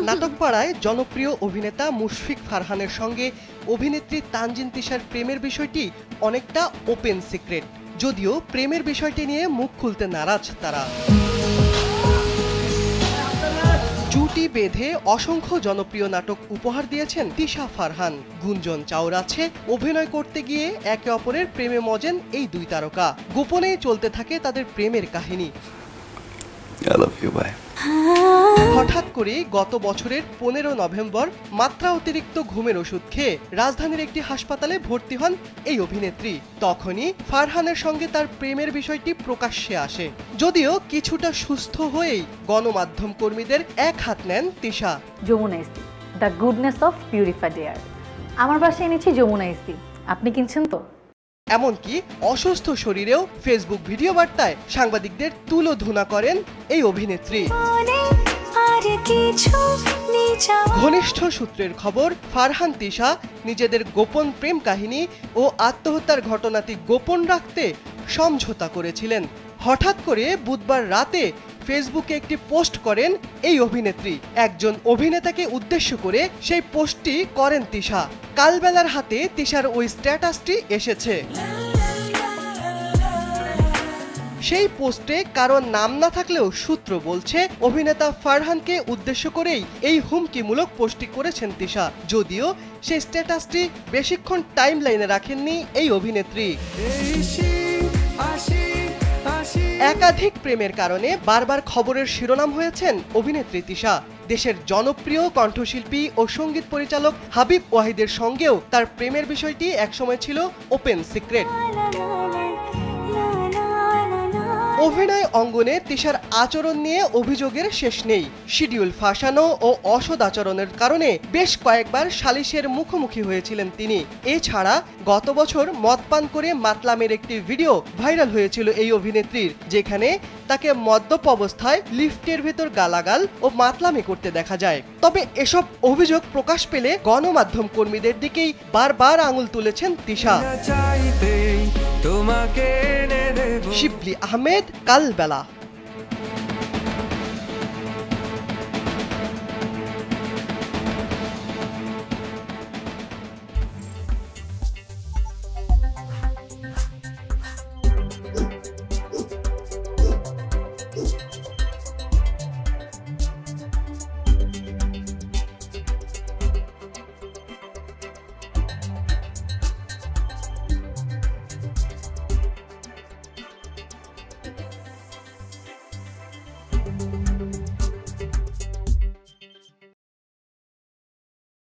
নাটকপাড়ায় জনপ্রিয় অভিনেতা মুশফিক ফারহানের সঙ্গে অভিনেত্রী তানজিন তিশার প্রেমের বিষয়টি অনেকটা ওপেন সিক্রেট, যদিও প্রেমের বিষয়টি নিয়ে মুখ খুলতে নারাজ তারা। জুটি বেঁধে অসংখ্য জনপ্রিয় নাটক উপহার দিয়েছেন তিশা ফারহান। গুঞ্জন চাউরাছে অভিনয় করতে গিয়ে একে অপরের প্রেমে মজেন এই দুই তারকা। গোপনেই চলতে থাকে তাদের প্রেমের কাহিনী। হঠাৎ করে গত বছরের 15 নভেম্বর মাত্রা অতিরিক্ত ঘুমের ওষুধ খেয়ে রাজধানীর একটি হাসপাতালে ভর্তি হন এই অভিনেত্রী। তখনই ফারহানের সঙ্গে তার প্রেমের বিষয়টি প্রকাশ্যে আসে। যদিও কিছুটা সুস্থ হয়েই গণমাধ্যম কর্মীদের এক হাত নেন তিশা। যমুনা ইস্তি, the goodness of purified air. আমার বাসায় এনেছি যমুনা ইস্তি, আপনি কিনছেন তো? এমনকি অসুস্থ শরীরেও ফেসবুক ভিডিও বার্তায় সাংবাদিকদের তুলোধনা করেন এই অভিনেত্রী। ঘনিষ্ঠ সূত্রের খবর, ফারহান তিশা নিজেদের গোপন প্রেম কাহিনী ও আত্মহত্যার ঘটনাটি গোপন রাখতে সমঝোতা করেছিলেন। হঠাৎ করে বুধবার রাতে ফেসবুকে একটি পোস্ট করেন এই অভিনেত্রী। একজন অভিনেতাকে উদ্দেশ্য করে সেই পোস্টটি করেন তিশা। কালবেলার হাতে তিশার ওই স্ট্যাটাসটি এসেছে। সেই পোস্টে কারোর নাম না থাকলেও সূত্র বলছে অভিনেতা ফারহানকে উদ্দেশ্য করেই এই হুমকিমূলক পোস্টটি করেছেন তিশা। যদিও সেই স্ট্যাটাসটি বেশিক্ষণ টাইমলাইনে রাখেননি এই অভিনেত্রী। একাধিক প্রেমের কারণে বারবার খবরের শিরোনাম হয়েছেন অভিনেত্রী তিশা। দেশের জনপ্রিয় কণ্ঠশিল্পী ও সঙ্গীত পরিচালক হাবিব ওয়াহিদের সঙ্গেও তার প্রেমের বিষয়টি একসময় ছিল ওপেন সিক্রেট। অভিনয় অঙ্গনে তিশার আচরণ নিয়ে অভিযোগের শেষ নেই। শিডিউল ফাঁসানো ও অসৎ আচরণের কারণে বেশ কয়েকবার সালিশের মুখোমুখি হয়েছিলেন তিনি। এছাড়া গত বছর মদ পান করে মাতলামের একটি ভিডিও ভাইরাল হয়েছিল এই অভিনেত্রীর, যেখানে তাকে মদ্যপ অবস্থায় লিফটের ভেতর গালাগাল ও মাতলামি করতে দেখা যায়। তবে এসব অভিযোগ প্রকাশ পেলে গণমাধ্যম কর্মীদের দিকেই বারবার আঙুল তুলেছেন তিশা। শিবলি আহমেদ, কালবেলা।